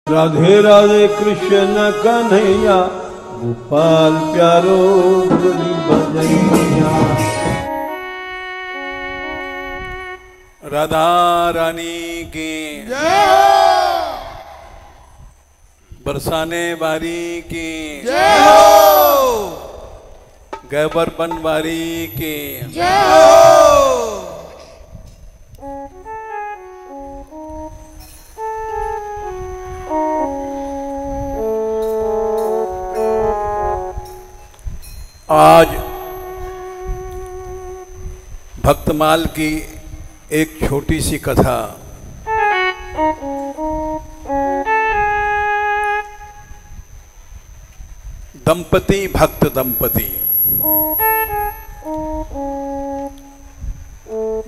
राधे राधे कृष्ण कन्हैया गोपाल प्यारो मुरली बजैया। राधा रानी की जय हो, बरसाने वारी की जय हो, गैबर बनवारी की जय हो। आज भक्तमाल की एक छोटी सी कथा। दंपति भक्त दंपति,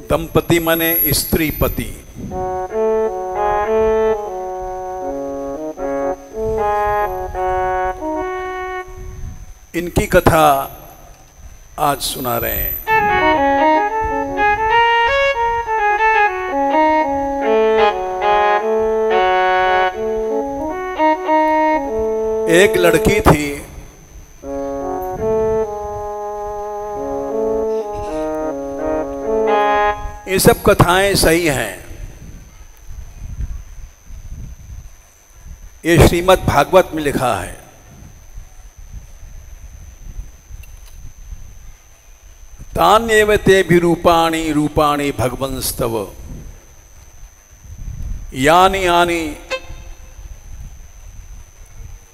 दंपति माने स्त्री पति। इनकी कथा आज सुना रहे हैं। एक लड़की थी, ये सब कथाएं सही हैं। ये श्रीमद् भागवत में लिखा है। तान्येव तेभिरूपाणि रूपाणि भगवंस्तव यानि यानि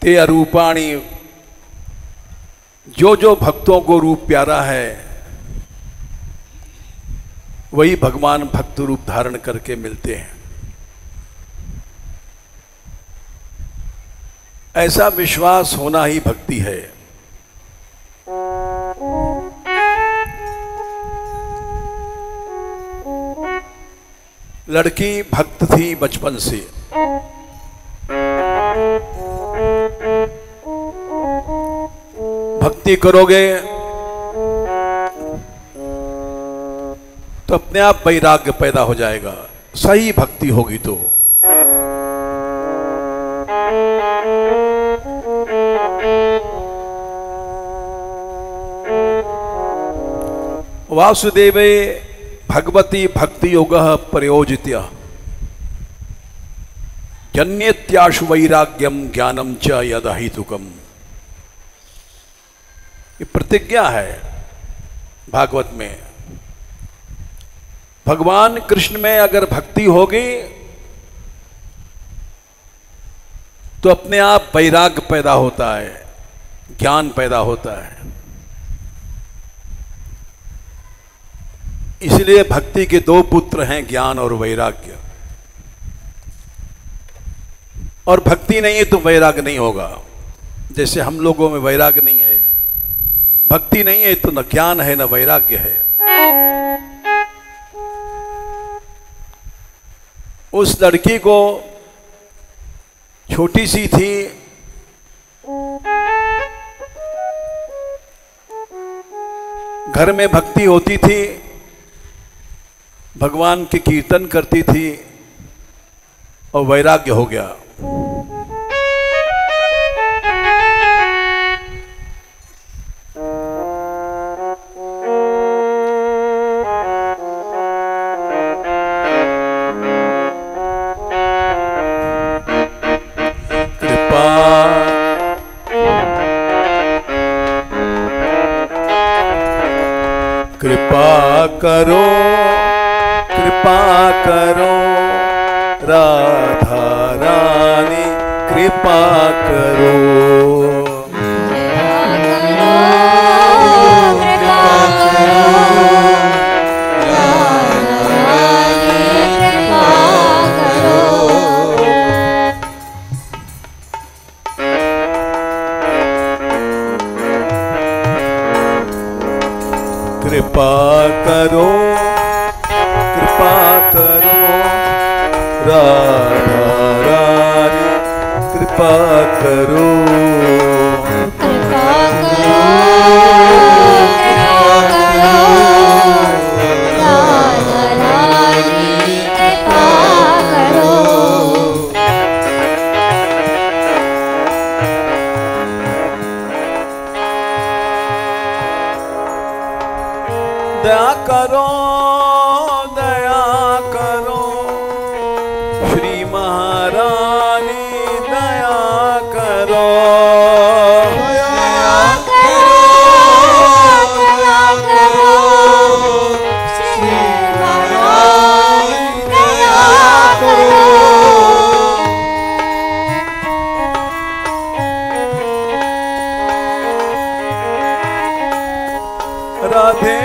ते अरूपाणि। जो जो भक्तों को रूप प्यारा है वही भगवान भक्त रूप धारण करके मिलते हैं। ऐसा विश्वास होना ही भक्ति है। लड़की भक्त थी बचपन से। भक्ति करोगे तो अपने आप वैराग्य पैदा हो जाएगा, सही भक्ति होगी तो। वासुदेवे भगवती भक्ति योग प्रयोजित्य जन्यत्याशु वैराग्यम ज्ञानम च यदहितुकम। ये प्रतिज्ञा है भागवत में। भगवान कृष्ण में अगर भक्ति होगी तो अपने आप वैराग्य पैदा होता है, ज्ञान पैदा होता है। इसलिए भक्ति के दो पुत्र हैं, ज्ञान और वैराग्य। और भक्ति नहीं है तो वैराग्य नहीं होगा। जैसे हम लोगों में वैराग्य नहीं है, भक्ति नहीं है तो न ज्ञान है न वैराग्य है। उस लड़की को छोटी सी थी, घर में भक्ति होती थी, भगवान के कीर्तन करती थी और वैराग्य हो गया। कृपा करो, कृपा करो राधा रानी, कृपा करो। कृपा करो, कृपा करो राधा रानी, कृपा करो। कृपा करो, राधा रानी, कृपा करो। करो दया करो श्री महारानी दया करो दया करो श्री महारानी दया करो। राधे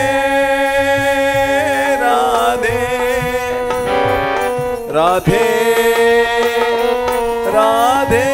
राधे राधे राधे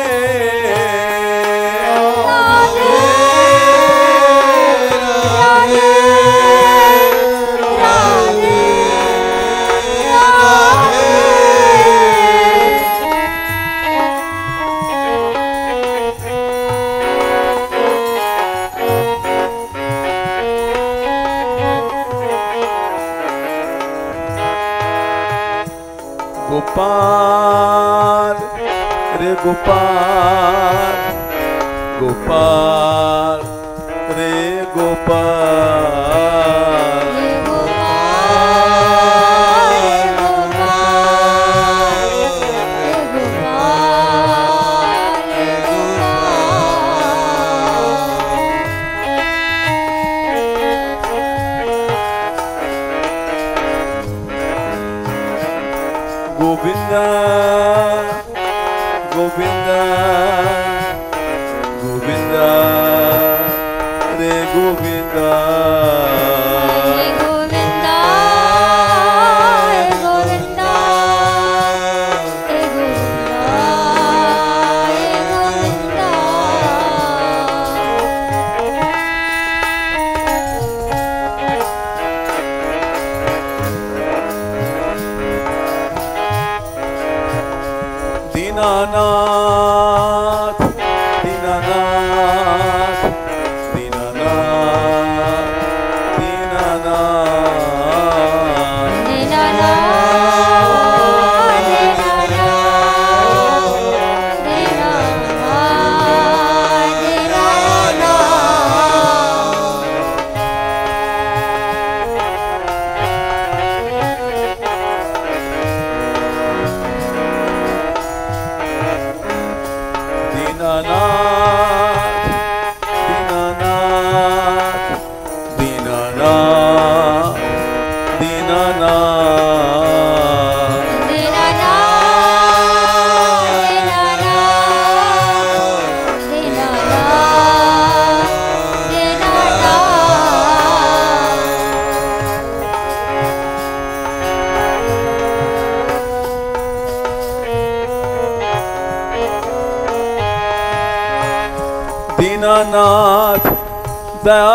गोपाल रे गोपाल गोपाल रे गोपाल गोविंदा गोविंदा गोविंदा रे गोविंदा गोविंदा गोविंदा गोविंदा दीनानाथ दीनानाथ दीनानाथ दीनानाथ दीनानाथ दया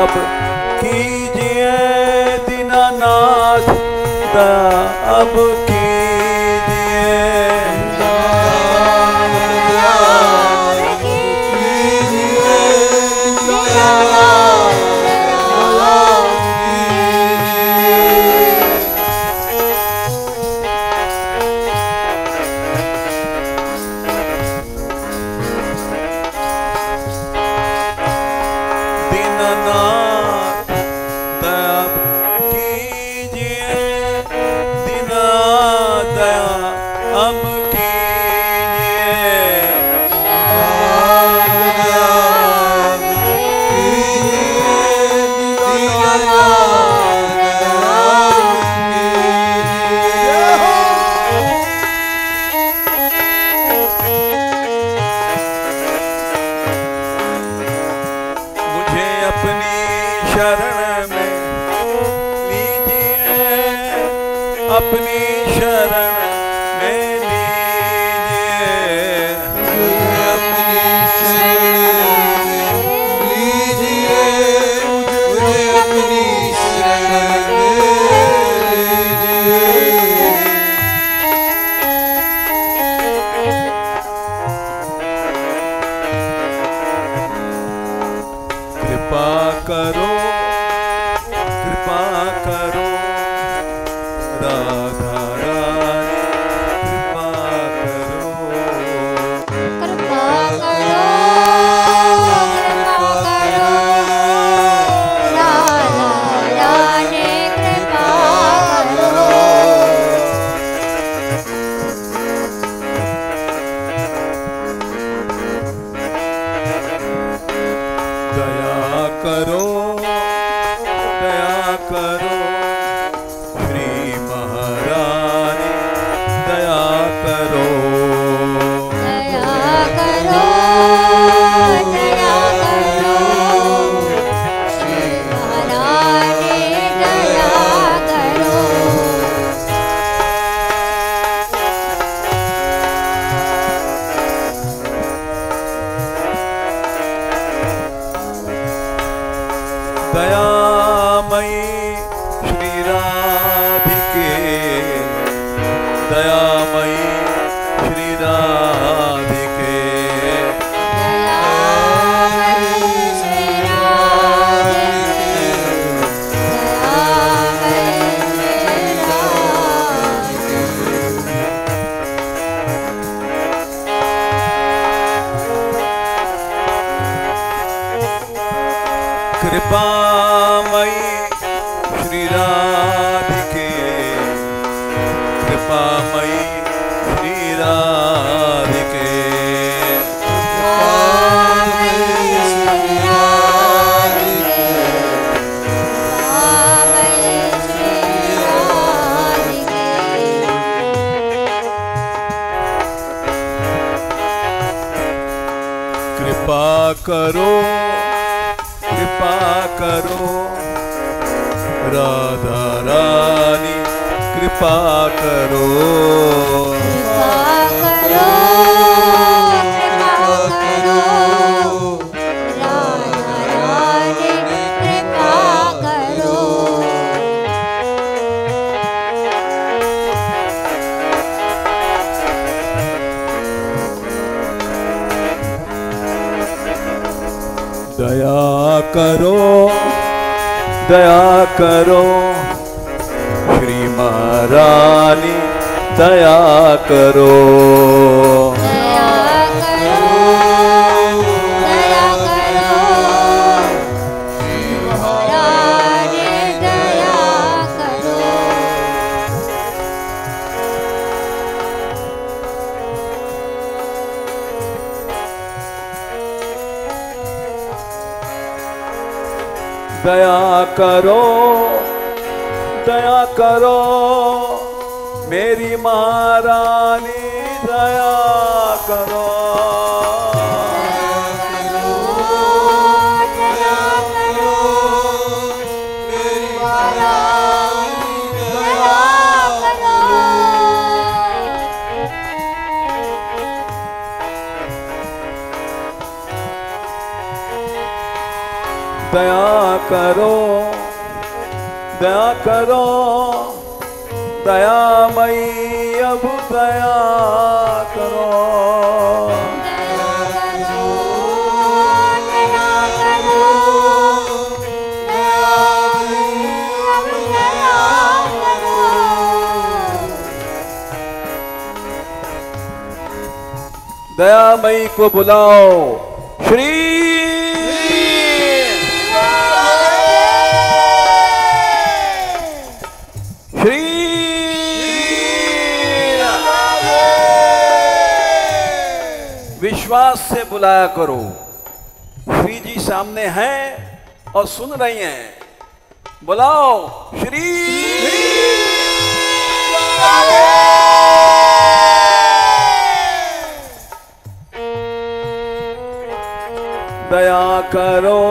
अब कीजिए दीनानाथ दया अब कीजिए दीनानाथ दया कीजिए दीना दया अब मुझे अपनी शरण में लीजिए अपनी शरण में लीजिए मुझे अपनी शरण में लीजिए मुझे अपनी शरण में लीजिए कृपा करो राधा रानी कृपा करो कृपा करो राधा रानी दयामयी श्री राधिके दयामयी श्री राधिके दयामयी श्री राधिके कृपामयी श्री राधिके कृपामयी श्री राधिके कृपा करो कृपा करो राधा रानी कृपा करो दया करो दया करो श्री महारानी दया करो दया करो दया करो मेरी महारानी दया करो दया करो दया करो दयामयी अब दया करो दयामयी को बुलाओ श्री विश्वास से बुलाया करो। श्री जी सामने हैं और सुन रही हैं, बुलाओ श्री दया करो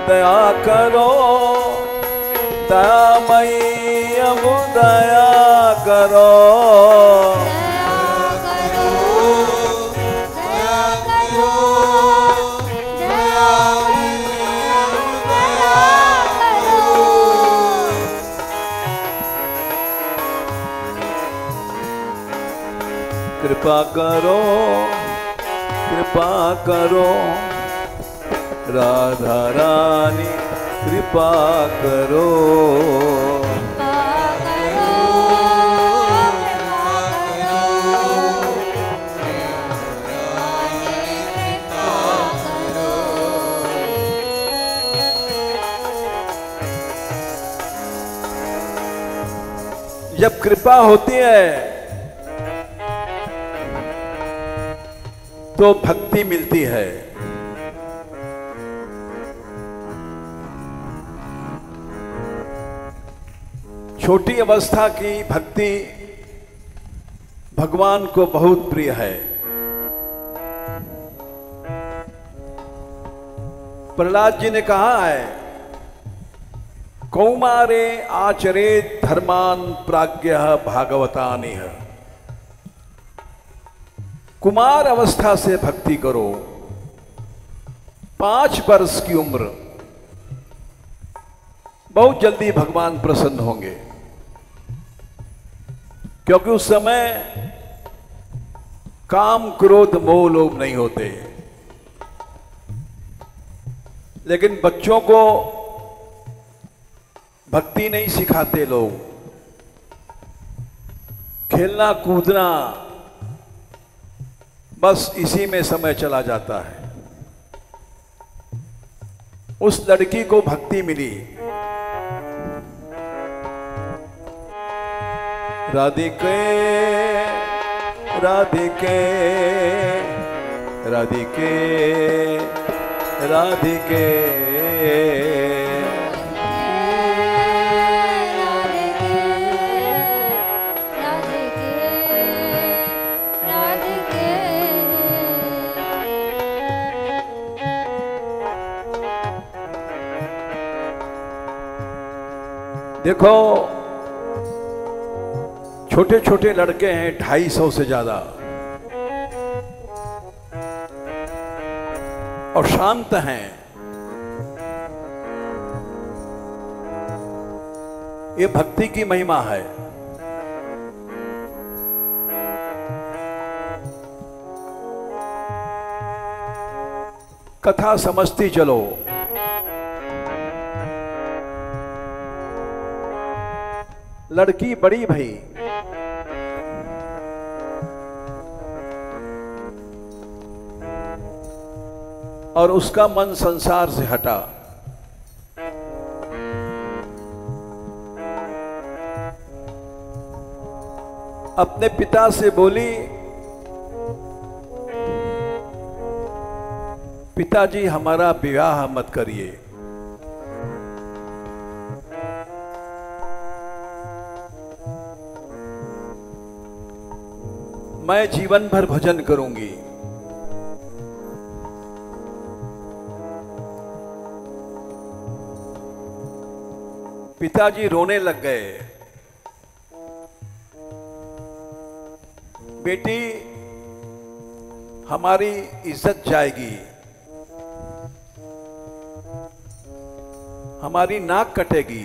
दया करो दयामयी अब दया करो कृपा करो कृपा करो राधा रानी कृपा करो जब कृपा होती है तो भक्ति मिलती है। छोटी अवस्था की भक्ति भगवान को बहुत प्रिय है। प्रहलाद जी ने कहा है, कौमारे आचरेत धर्मान प्राज्ञः भागवतानिह। कुमार अवस्था से भक्ति करो। 5 वर्ष की उम्र बहुत जल्दी भगवान प्रसन्न होंगे, क्योंकि उस समय काम क्रोध मोह लोभ नहीं होते। लेकिन बच्चों को भक्ति नहीं सिखाते लोग, खेलना कूदना, बस इसी में समय चला जाता है। उस लड़की को भक्ति मिली। राधिके राधिके राधिके राधिके देखो, छोटे छोटे लड़के हैं 250 से ज्यादा, और शांत हैं। ये भक्ति की महिमा है। कथा समझती चलो। लड़की बड़ी भई, और उसका मन संसार से हटा। अपने पिता से बोली, पिताजी हमारा विवाह मत करिए। मैं जीवन भर भजन करूंगी। पिताजी रोने लग गए। बेटी, हमारी इज्जत जाएगी, हमारी नाक कटेगी।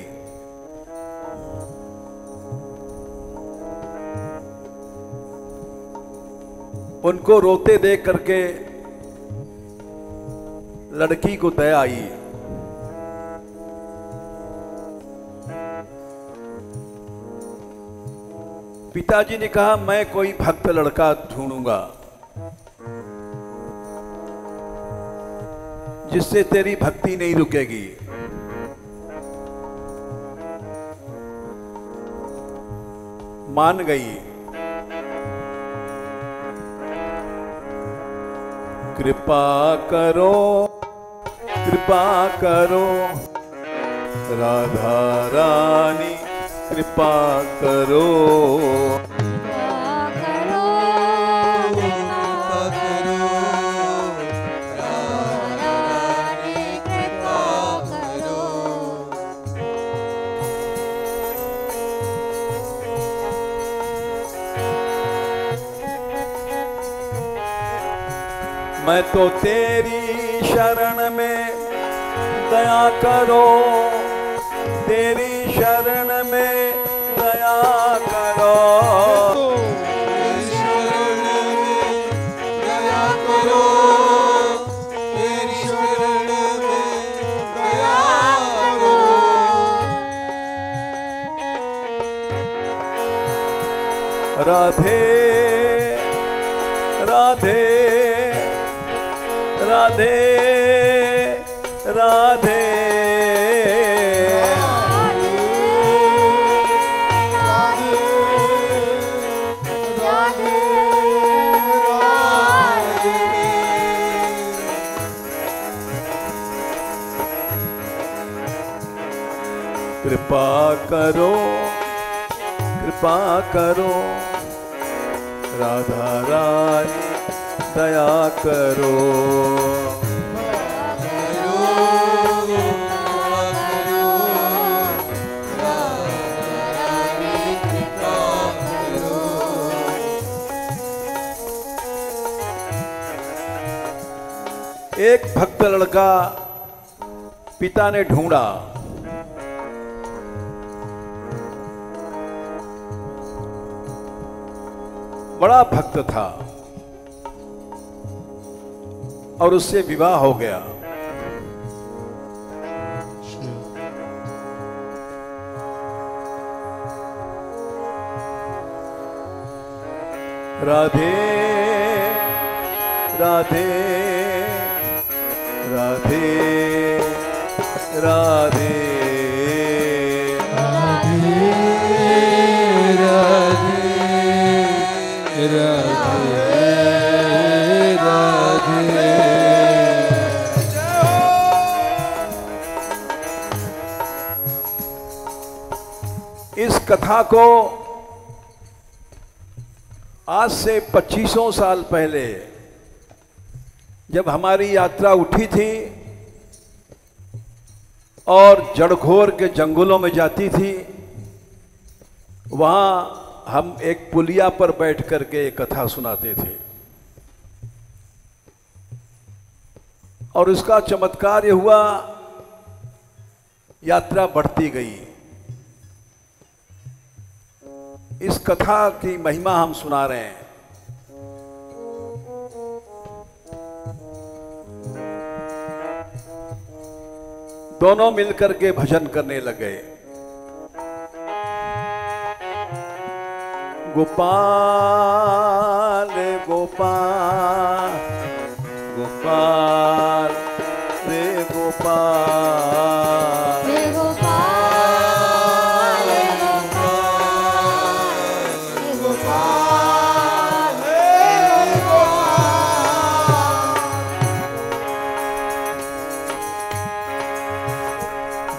उनको रोते देख करके लड़की को दया आई। पिताजी ने कहा, मैं कोई भक्त लड़का ढूंढूंगा जिससे तेरी भक्ति नहीं रुकेगी। मान गई। कृपा करो, कृपा करो राधा रानी, कृपा करो। मैं तो तेरी शरण में, दया करो, तेरी शरण में दया करो। तेरी शरण में दया करो, तेरी शरण में दया करो। राधे राधे राधे राधे। कृपा करो, कृपा करो राधा रानी, दया करो। एक भक्त लड़का पिता ने ढूंढा, बड़ा भक्त था और उससे विवाह हो गया। राधे राधे राधे राधे इस कथा को आज से 2500 साल पहले जब हमारी यात्रा उठी थी और जड़घोर के जंगलों में जाती थी, वहां हम एक पुलिया पर बैठ करके एक कथा सुनाते थे और उसका चमत्कार ये हुआ, यात्रा बढ़ती गई। इस कथा की महिमा हम सुना रहे हैं। दोनों मिलकर के भजन करने लगे। गोपाल गोपाल गोपाल रे गोपाल रे गोपाल रे गोपाल रे गोपाल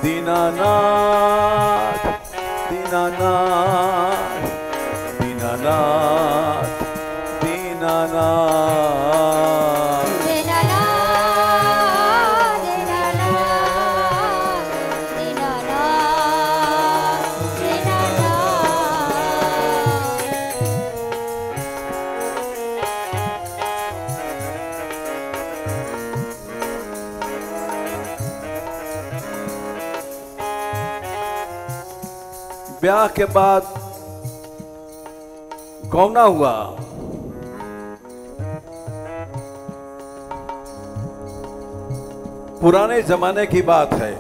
दीनानाथ दीनानाथ दीनानाथ दीनानाथ दीनानाथ दीनानाथ दीनानाथ। ब्याह के बाद गौना हुआ। पुराने जमाने की बात है,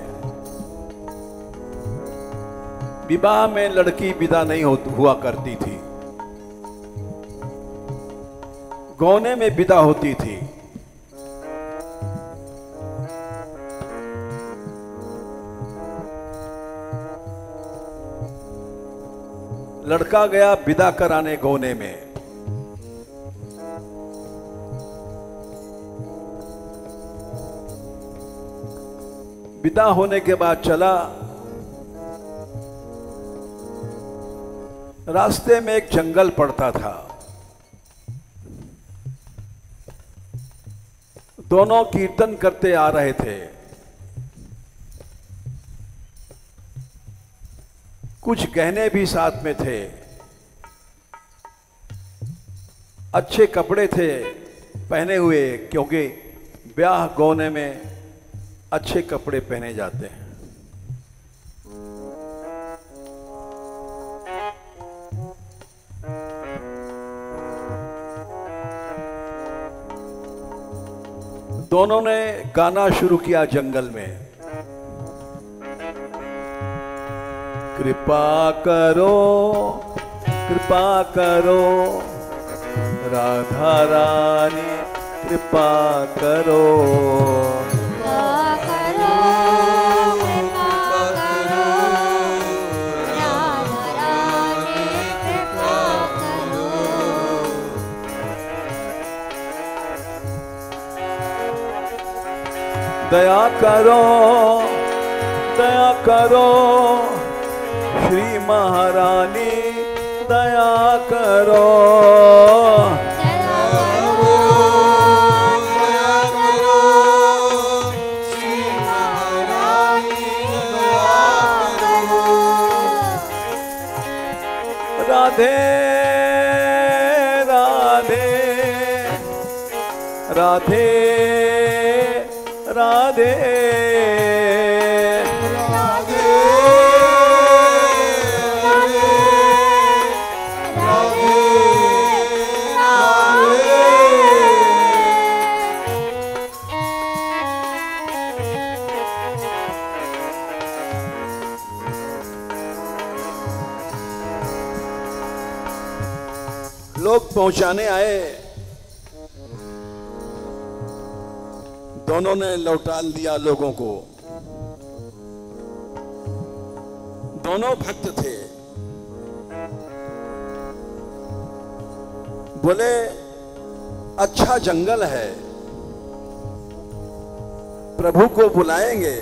विवाह में लड़की विदा नहीं हुआ करती थी, गौने में विदा होती थी। लड़का गया विदा कराने गौने में। विदा होने के बाद चला, रास्ते में एक जंगल पड़ता था। दोनों कीर्तन करते आ रहे थे। कुछ गहने भी साथ में थे, अच्छे कपड़े थे पहने हुए, क्योंकि ब्याह गौने में अच्छे कपड़े पहने जाते हैं। दोनों ने गाना शुरू किया जंगल में। कृपा करो राधा रानी, कृपा करो दया करो दया करो श्री महारानी, दया करो राधे राधे राधे राधे लोग पहुंचाने आए, दोनों ने लौटा दिया लोगों को। दोनों भक्त थे। बोले अच्छा जंगल है, प्रभु को बुलाएंगे।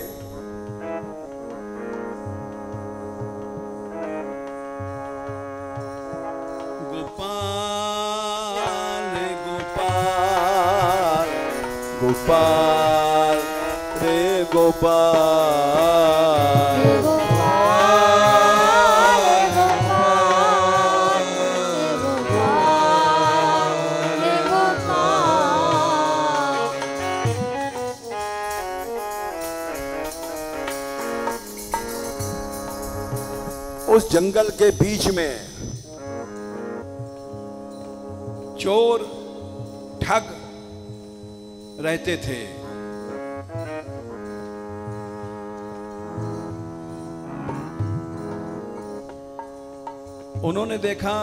गोपाल रे गोपाल, गोपाल रे गोपाल, उस जंगल के बीच में चोर ठग रहते थे। उन्होंने देखा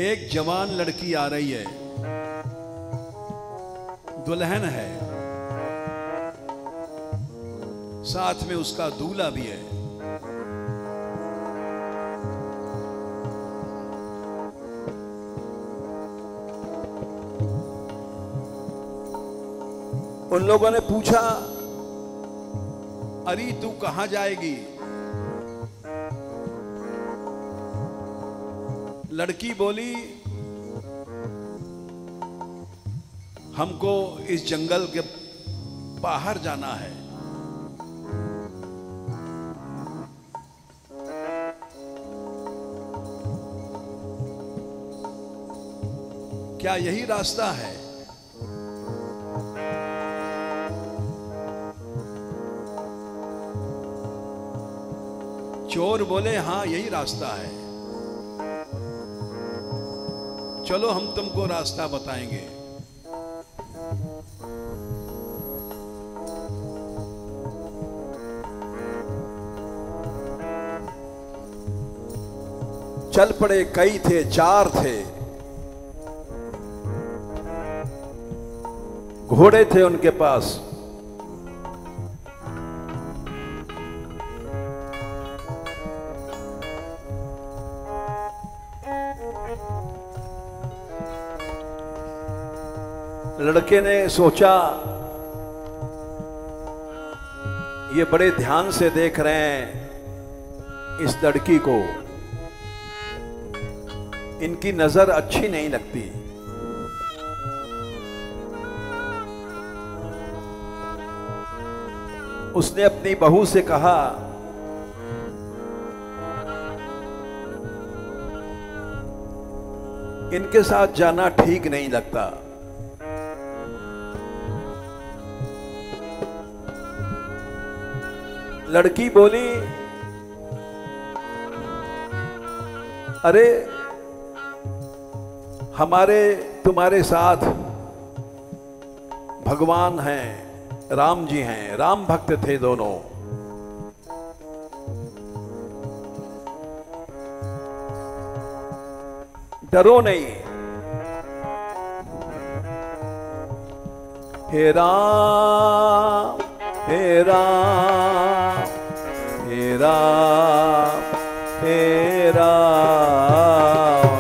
एक जवान लड़की आ रही है, दुल्हन है, साथ में उसका दूल्हा भी है। उन लोगों ने पूछा, अरे तू कहां जाएगी? लड़की बोली, हमको इस जंगल के बाहर जाना है। क्या यही रास्ता है? चोर बोले, हाँ यही रास्ता है, चलो हम तुमको रास्ता बताएंगे। चल पड़े, कई थे, 4 थे, घोड़े थे उनके पास। लड़के ने सोचा, ये बड़े ध्यान से देख रहे हैं इस लड़की को, इनकी नजर अच्छी नहीं लगती। उसने अपनी बहू से कहा, इनके साथ जाना ठीक नहीं लगता। लड़की बोली, अरे हमारे तुम्हारे साथ भगवान हैं, राम जी हैं, राम भक्त थे दोनों। डरो नहीं। हे राम हे राम हे राम हे राम,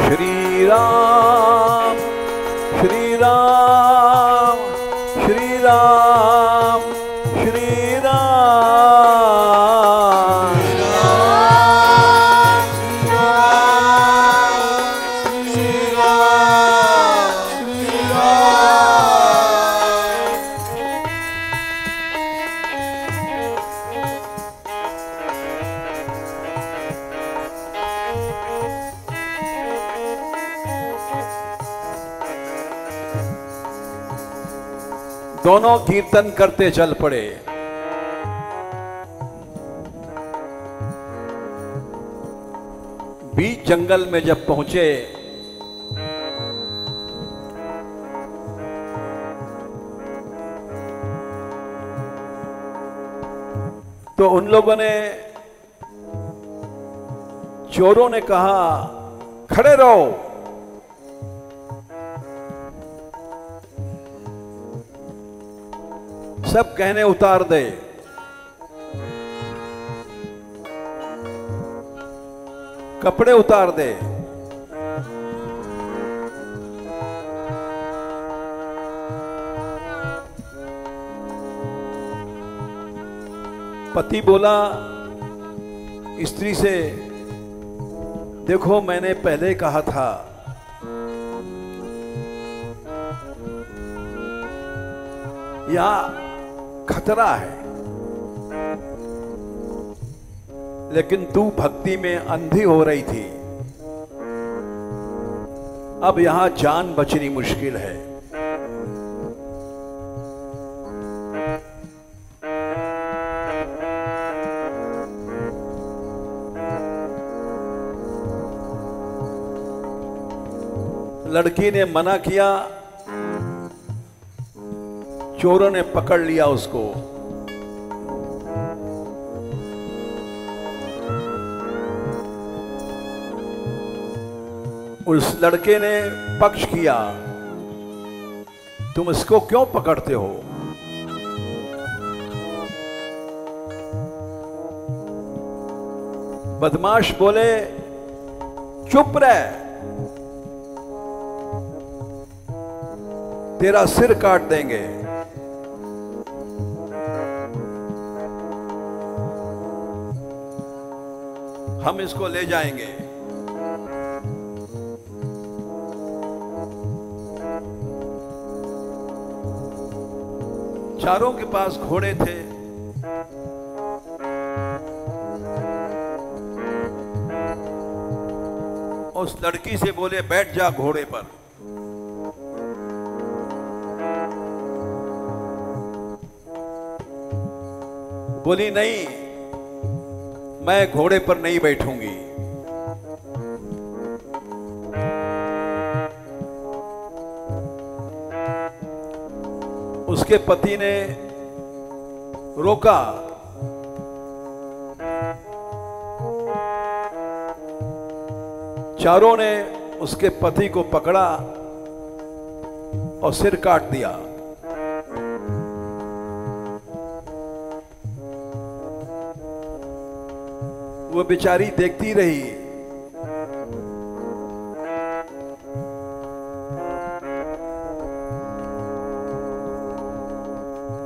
श्री राम श्री राम श्री राम श्री राम, दोनों कीर्तन करते चल पड़े। बीच जंगल में जब पहुंचे तो उन लोगों ने, चोरों ने कहा खड़े रहो। सब गहने उतार दे। कपड़े उतार दे। पति बोला स्त्री से, देखो मैंने पहले कहा था यहां खतरा है, लेकिन तू भक्ति में अंधी हो रही थी, अब यहां जान बचनी मुश्किल है। लड़की ने मना किया, चोरों ने पकड़ लिया उसको। उस लड़के ने पक्ष किया, तुम इसको क्यों पकड़ते हो? बदमाश बोले, चुप रह, तेरा सिर काट देंगे। हम इसको ले जाएंगे। चारों के पास घोड़े थे। उस लड़की से बोले, बैठ जा घोड़े पर। बोली, नहीं, मैं घोड़े पर नहीं बैठूंगी। उसके पति ने रोका। चारों ने उसके पति को पकड़ा और सिर काट दिया। वो बेचारी देखती रही।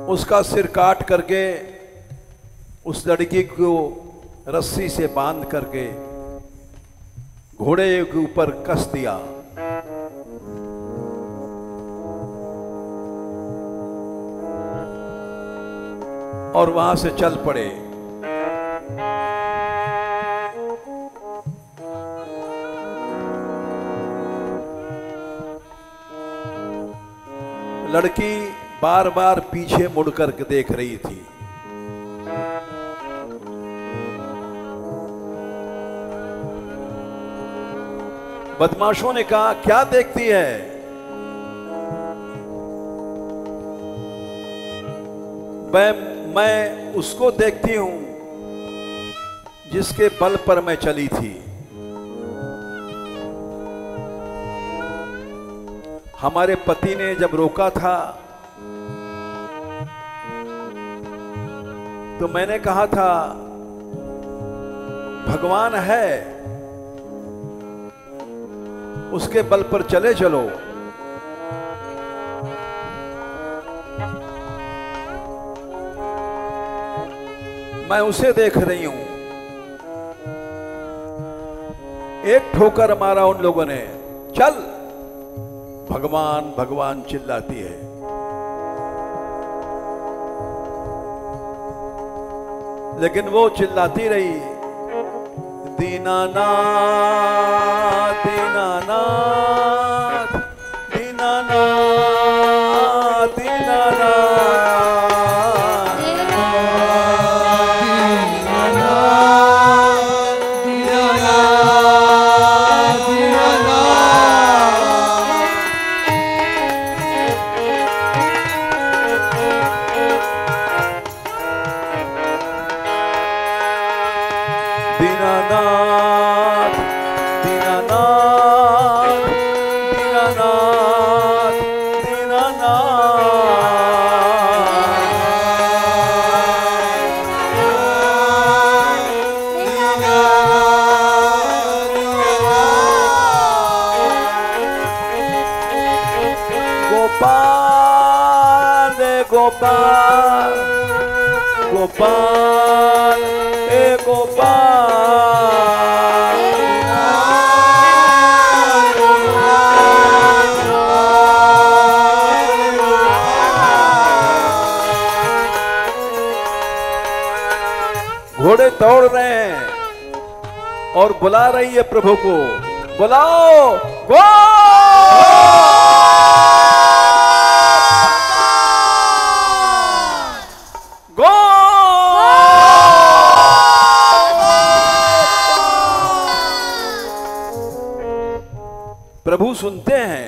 उसका सिर काट करके उस लड़की को रस्सी से बांध करके घोड़े के ऊपर कस दिया। और वहां से चल पड़े। लड़की बार बार पीछे मुड़ करके देख रही थी। बदमाशों ने कहा, क्या देखती है? मैं उसको देखती हूं जिसके बल पर मैं चली थी। हमारे पति ने जब रोका था तो मैंने कहा था भगवान है, उसके बल पर चले चलो। मैं उसे देख रही हूं। एक ठोकर मारा उन लोगों ने, चल, भगवान भगवान चिल्लाती है। लेकिन वो चिल्लाती रही, दीनानाथ दीनानाथ दीनानाथ दीनानाथ। गोपाल हे गोपाल। घोड़े दौड़ रहे हैं और बुला रही है प्रभु को, बुलाओ गो। प्रभु सुनते हैं,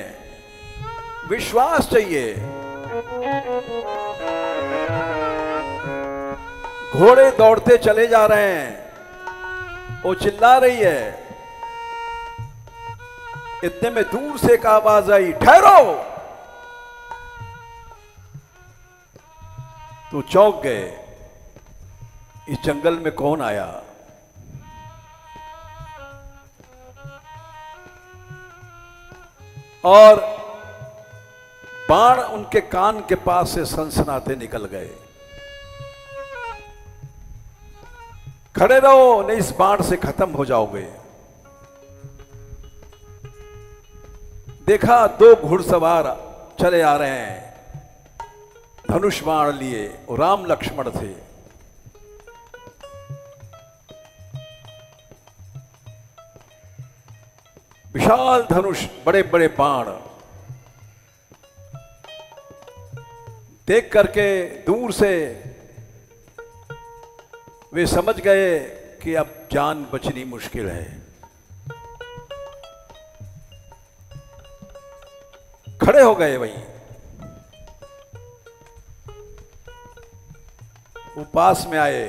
विश्वास चाहिए। घोड़े दौड़ते चले जा रहे हैं, वो चिल्ला रही है। इतने में दूर से एक आवाज आई, ठहरो। तो चौंक गए, इस जंगल में कौन आया। और बाण उनके कान के पास से सनसनाते निकल गए। खड़े रहो, नहीं इस बाण से खत्म हो जाओगे। देखा दो घुड़सवार चले आ रहे हैं, धनुष बाण लिए, और राम लक्ष्मण थे। विशाल धनुष, बड़े बड़े बाण। देख करके दूर से वे समझ गए कि अब जान बचनी मुश्किल है। खड़े हो गए वहीं। वो पास में आए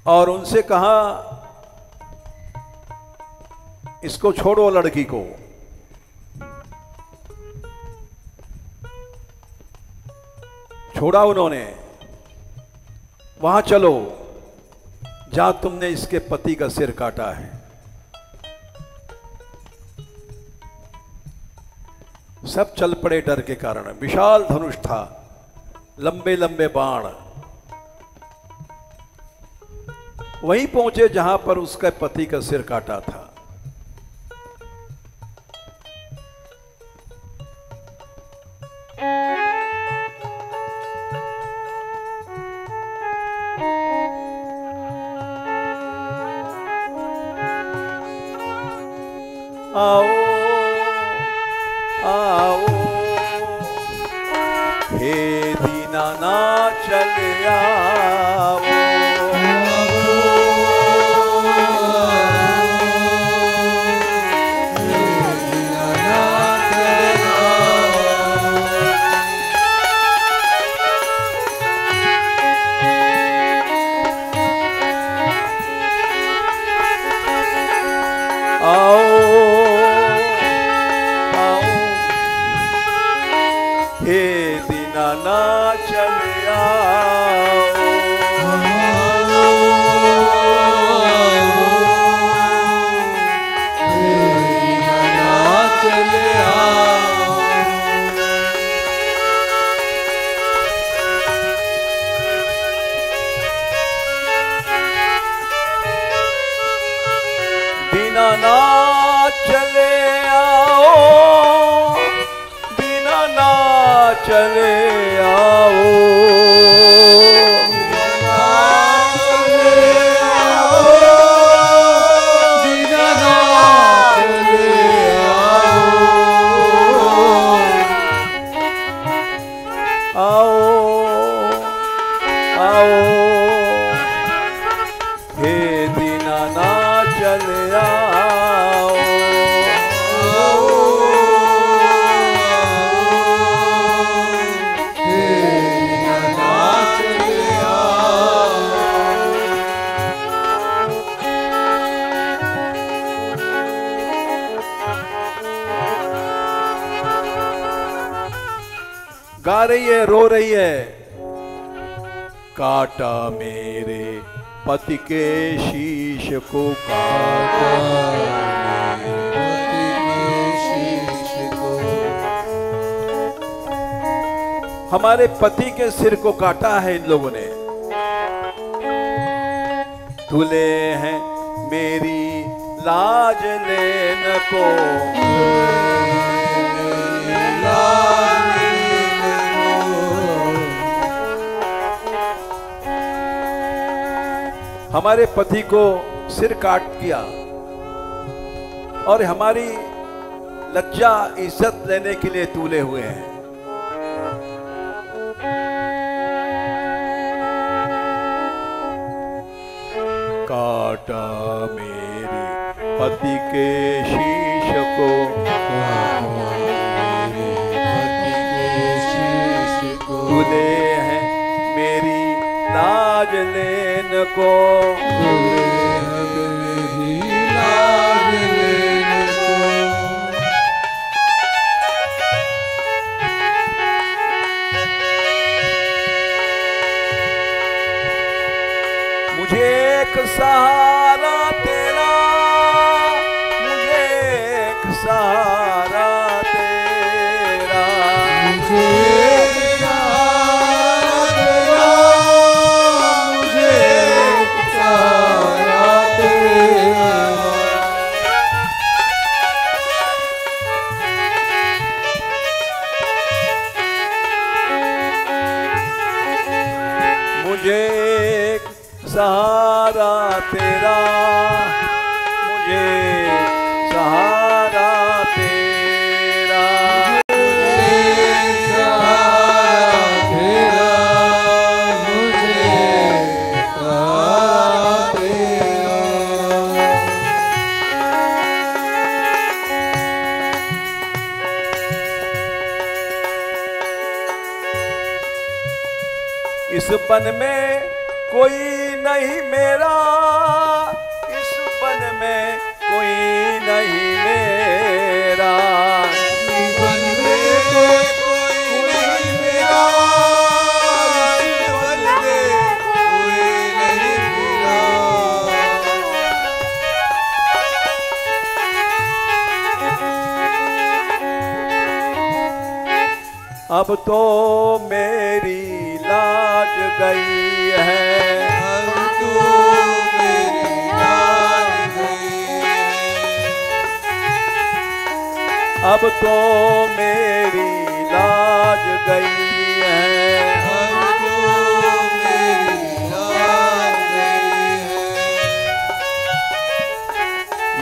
और उनसे कहा, इसको छोड़ो, लड़की को। छोड़ा उन्होंने। वहां चलो जहां तुमने इसके पति का सिर काटा है। सब चल पड़े डर के कारण। विशाल धनुष था, लंबे लंबे बाण। वहीं पहुंचे जहां पर उसके पति का सिर काटा था। आओ आओ हे दीनानाथ चले आओ। दीनानाथ चले आओ, दीनानाथ चले आओ, दीनानाथ चले आओ, दीनानाथ चले आओ। आओ आओ हे दीनानाथ चले आओ। हे दीनानाथ चले आओ। गा रही है, रो रही है। काटा मेरे पति के शीश को, काटा मेरे पति के शीश को, हमारे पति के सिर को काटा है इन लोगों ने। तुले हैं मेरी लाज लेने को, हमारे पति को सिर काट दिया और हमारी लज्जा इज्जत लेने के लिए तूले हुए हैं। काटा मेरे पति के शीश को, तूले हैं मेरी लाज लेन को, मुझे एक सहारा तेरा, मुझे एक सहारा तेरा, मुझे एक सहारा तेरा, मुझे एक सहारा तेरा, मुझे सहारा तेरा, मुझे सहारा तेरा, इस बन में कोई नहीं मेरा, इस बन में कोई नहीं मेरा, इस बन में कोई नहीं मेरा, इस बन में कोई नहीं मेरा, अब तो मेरी लाज गई है, अब तो मेरी लाज गई है, अब तो मेरी लाज गई है, अब तो मेरी लाज गई है,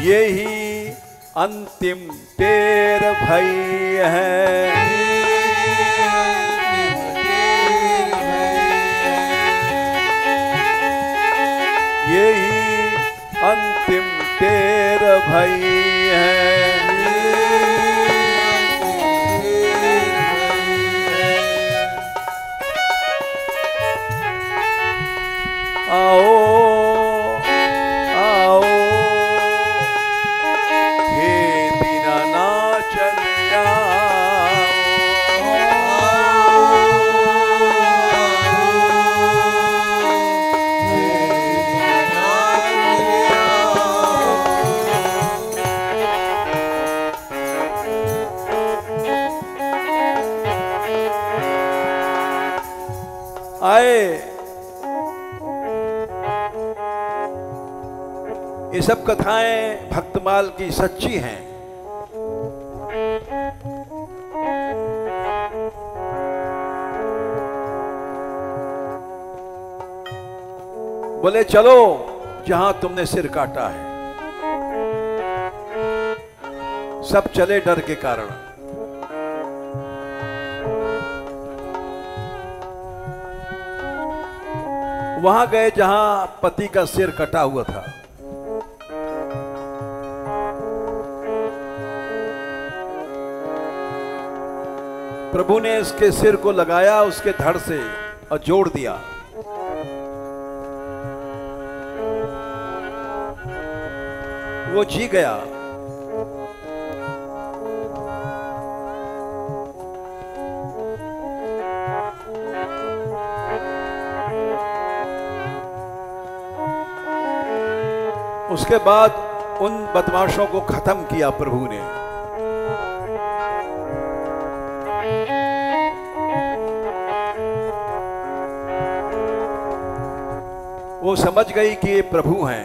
यही अंतिम तेर भई है, यही अंतिम तेर भई है, आओ आओ हे दीनानाथ चले आए। ये सब कथाएं भक्तमाल की सच्ची हैं। बोले चलो जहां तुमने सिर काटा है। सब चले डर के कारण। वहां गए जहां पति का सिर कटा हुआ था। प्रभु ने इसके सिर को लगाया उसके धड़ से और जोड़ दिया। वो जी गया। उसके बाद उन बदमाशों को खत्म किया प्रभु ने। वो समझ गई कि ये प्रभु हैं।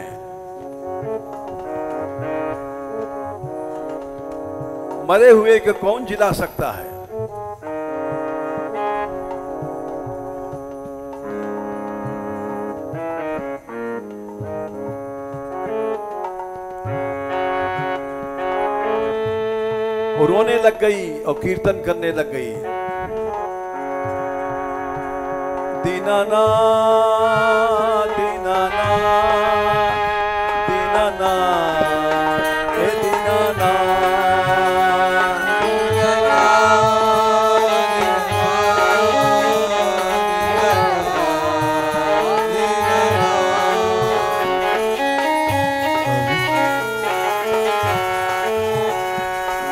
मरे हुए को कौन जिला सकता है? वो रोने लग गई और कीर्तन करने लग गई। दीनानाथ दीनानाथ दीनानाथ हे दीनानाथ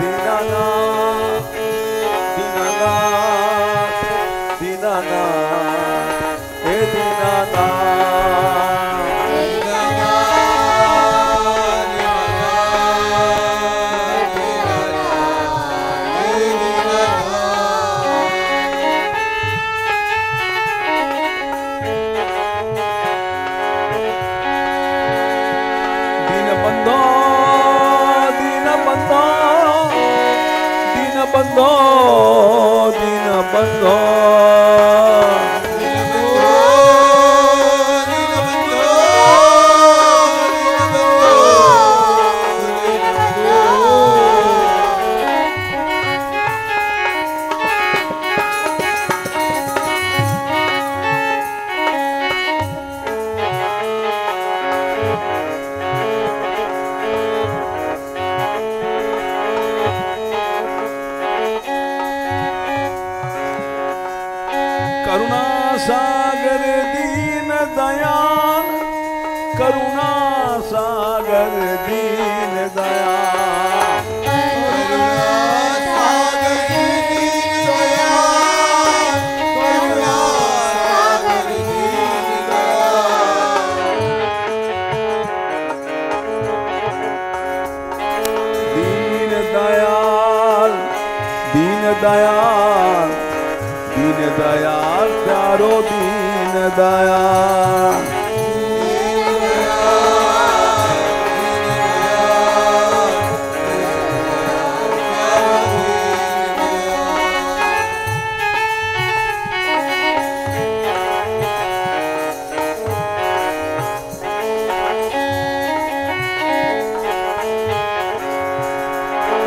दीनानाथ दीनानाथ दीनानाथ हे दीनानाथ दीनबंधो दीनबंधो दीनबंधो दीनबंधो करुणा सागर दीन दयाल, करुणा सागर दीन दयाल, दीन दयाल दीन दयाल दीन दयाल प्यारो दीन दयाल।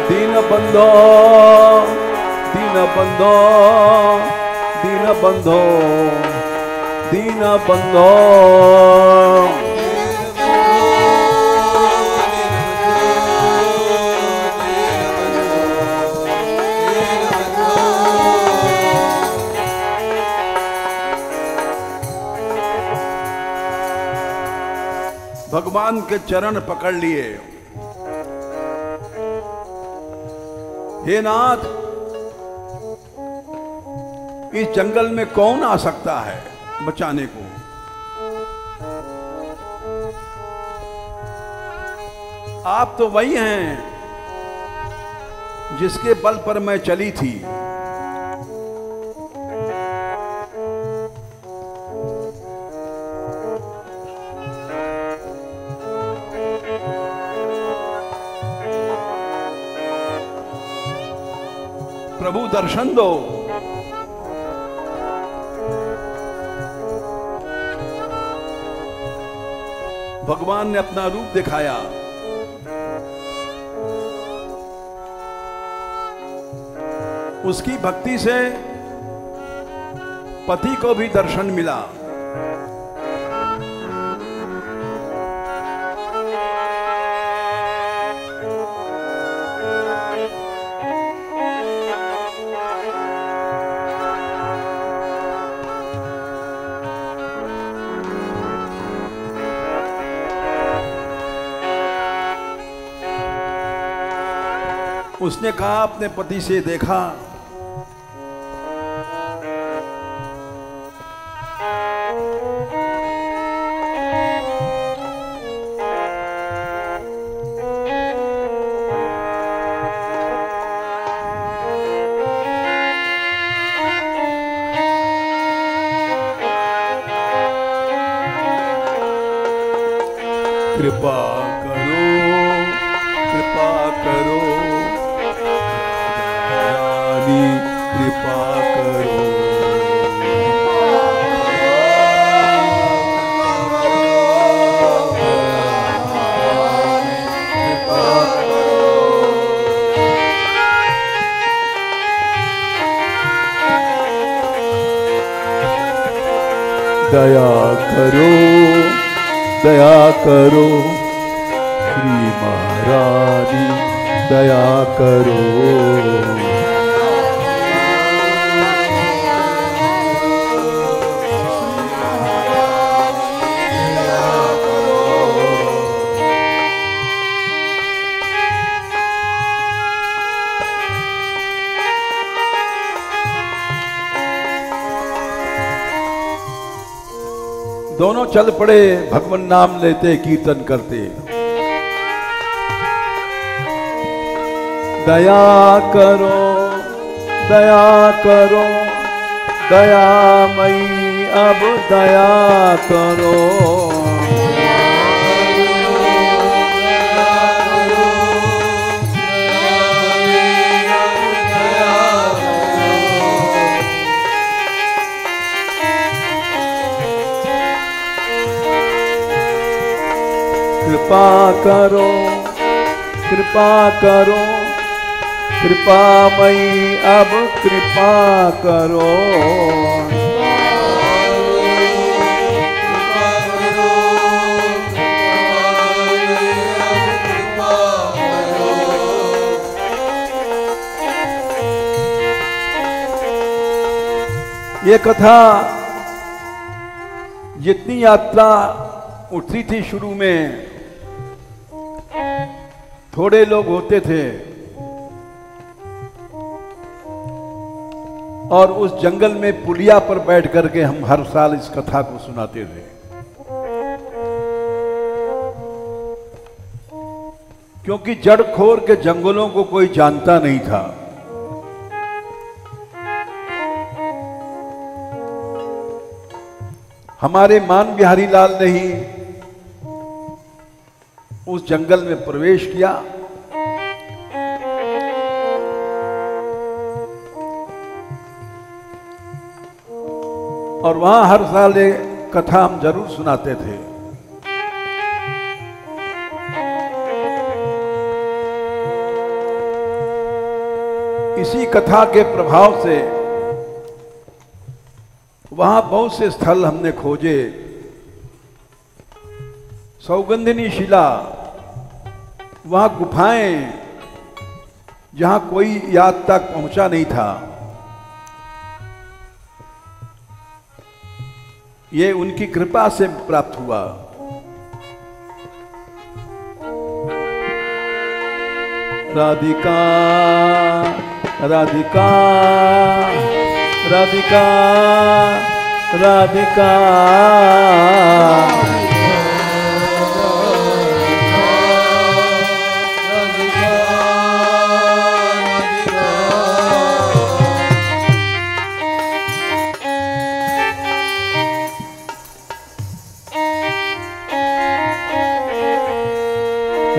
दीनबंधो दीनबंधो दीनबंधो दीनबंधो भगवान के चरण पकड़ लिए। हे नाथ, इस जंगल में कौन आ सकता है बचाने को? आप तो वही हैं जिसके बल पर मैं चली थी। प्रभु दर्शन दो। भगवान ने अपना रूप दिखाया। उसकी भक्ति से पति को भी दर्शन मिला। उसने कहा, अपने पति से देखा, कृपा करो, कृपा करो, रानी कृपा करो। दया करो, दया करो, श्री महारानी दया करो। दोनों चल पड़े, भगवान नाम लेते कीर्तन करते। दया करो, दया करो, दयामयी अब दया करो। कृपा करो, कृपा करो, कृपामयी अब कृपा करो। ये कथा जितनी यात्रा उठती थी शुरू में, थोड़े लोग होते थे और उस जंगल में पुलिया पर बैठ करके हम हर साल इस कथा को सुनाते थे, क्योंकि जड़खोर के जंगलों को कोई जानता नहीं था। हमारे मान बिहारी लाल ने ही उस जंगल में प्रवेश किया और वहां हर साल एक कथा हम जरूर सुनाते थे। इसी कथा के प्रभाव से वहां बहुत से स्थल हमने खोजे। सौगंधिनी शिला, वहां गुफाएं जहां कोई याद तक पहुंचा नहीं था, ये उनकी कृपा से प्राप्त हुआ। राधिका राधिका राधिका राधिका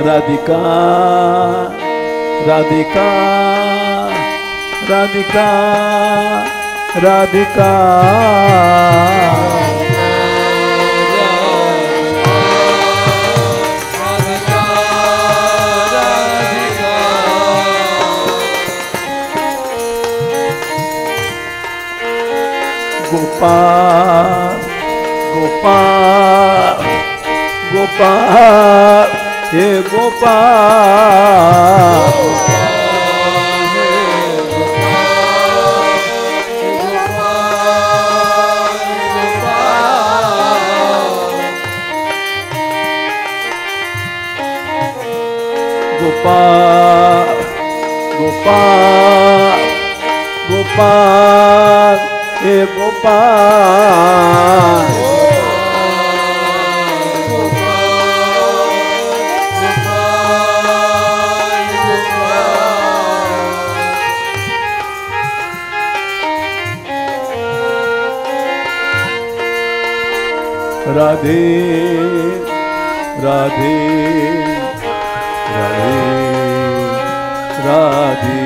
राधिका राधिका राधिका राधिका गोपाल गोपाल गोपाल हे गोपाल गोपाल गोपाल गोपाल हे गोपाल राधे राधे राधे राधे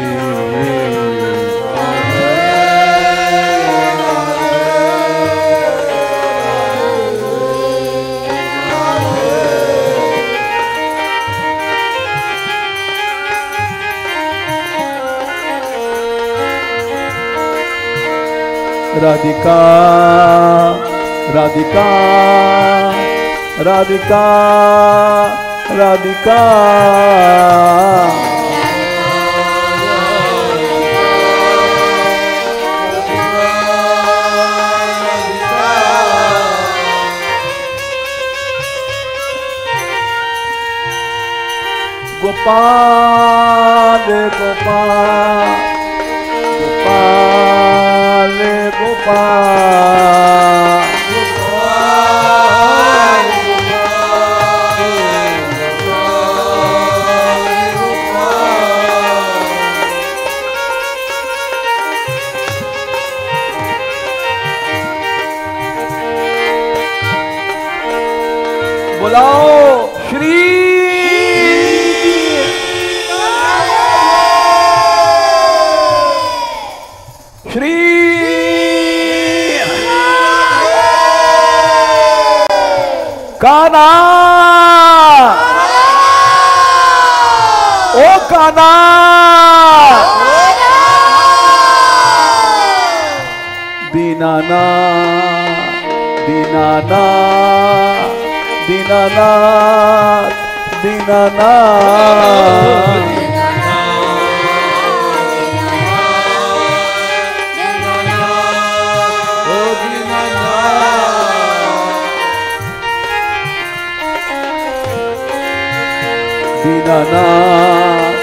राधिका राधिका राधिका राधिका गोपाल गोपाल गोपाल गोपाल बुलाओ श्री श्री कान्हा ओ कान्हा दीनानाथ दीनानाथ दीनानाथ दीनानाथ दीनानाथ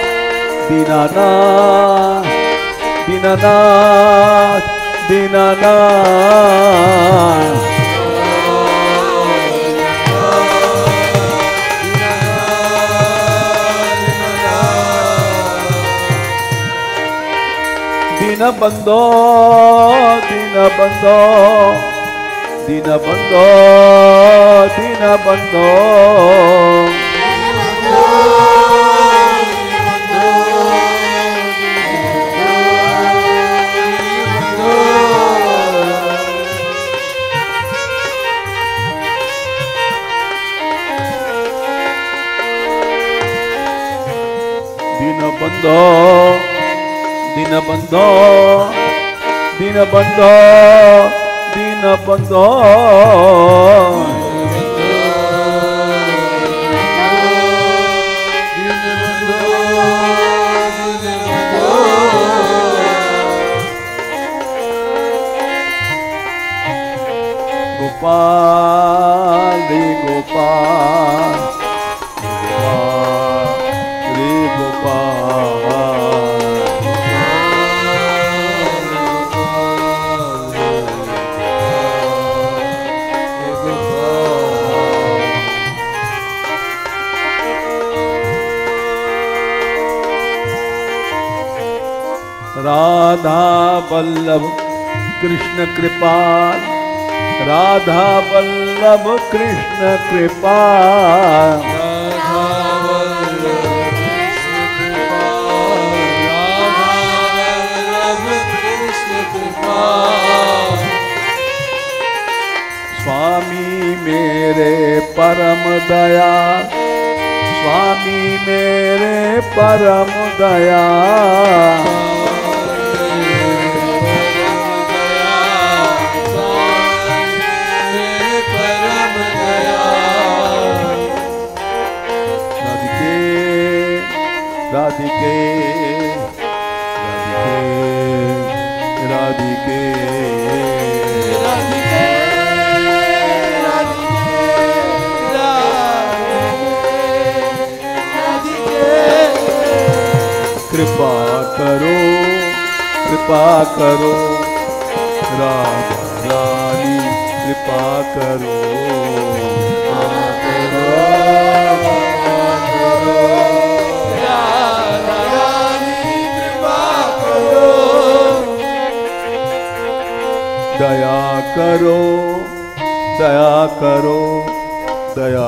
दीनानाथ दीनानाथ दीनानाथ दीनबंधो दीनबंधो दीनबंधो दीनबंधो दीनबंधो दीनबंधो दीनबंधो दीनबंधो गोपाल रे गोपाल रे गोपाल राधा वल्लभ कृष्ण कृपाल राधा वल्लभ कृष्ण कृपाल राधा वल्लभ कृष्ण कृपाल राधा वल्लभ कृष्ण कृपाल स्वामी मेरे परम दयाल स्वामी मेरे परम दयाल राधिके राधिके राधिके कृपा करो कृपा करो राधा रानी कृपा करो दया करो दया करो दया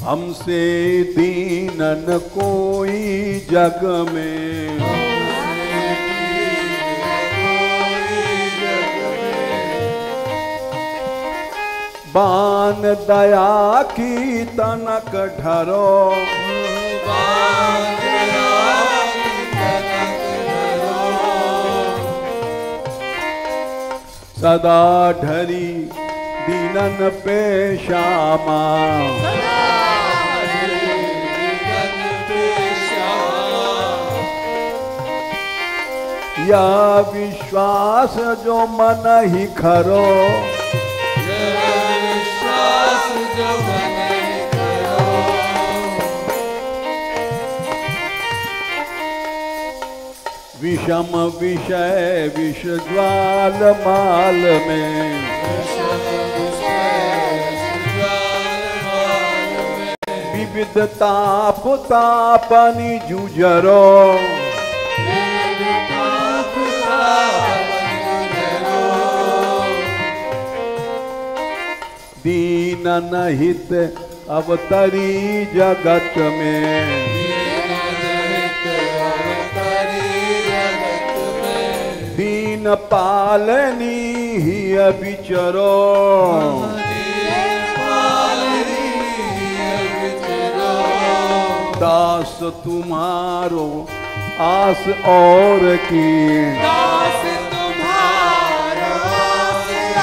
हमसे दीनन कोई जग में, बान दया की तनक ढरो, सदा ढरी दीनन पे श्यामा, या विश्वास जो मन ही खरो, विश्वास जो मन ही खरो, विषम विषय विष ज्वाल माल में, विविध ताप तापनि जुझरो, दीनन हित अवतरी जगत में, दीन पालनी ही विचरो, दास तुम्हारो आस और की, दास तुम्हारो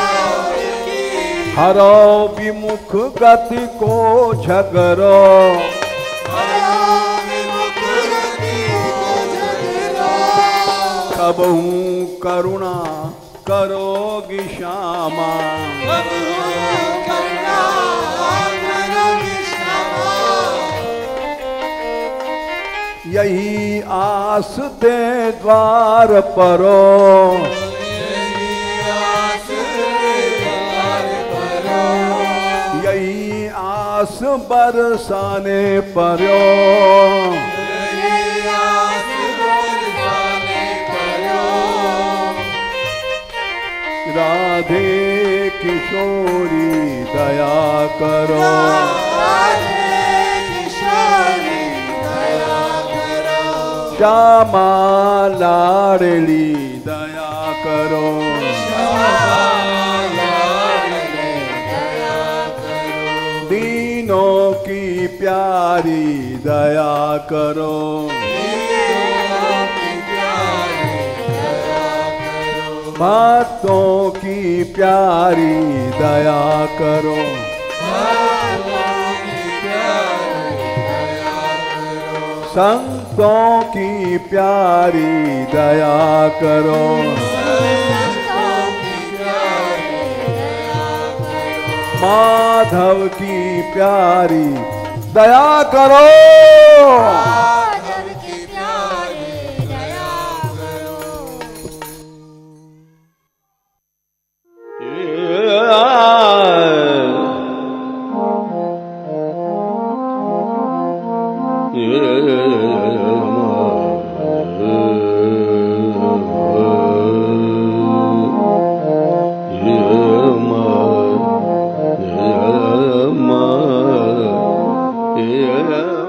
और की, हरो विमुख गति को झगरो, कबहू करुणा करोगी श्यामा, यही आस दे द्वार परो, यही आस बरसाने परो, राधे किशोरी दया करो, श्यामा लाडली दया करो, दीनों की प्यारी दया करो, भक्तों की प्यारी दया करो, संतों की प्यारी दया करो, माधव की प्यारी दया करो, Yeah.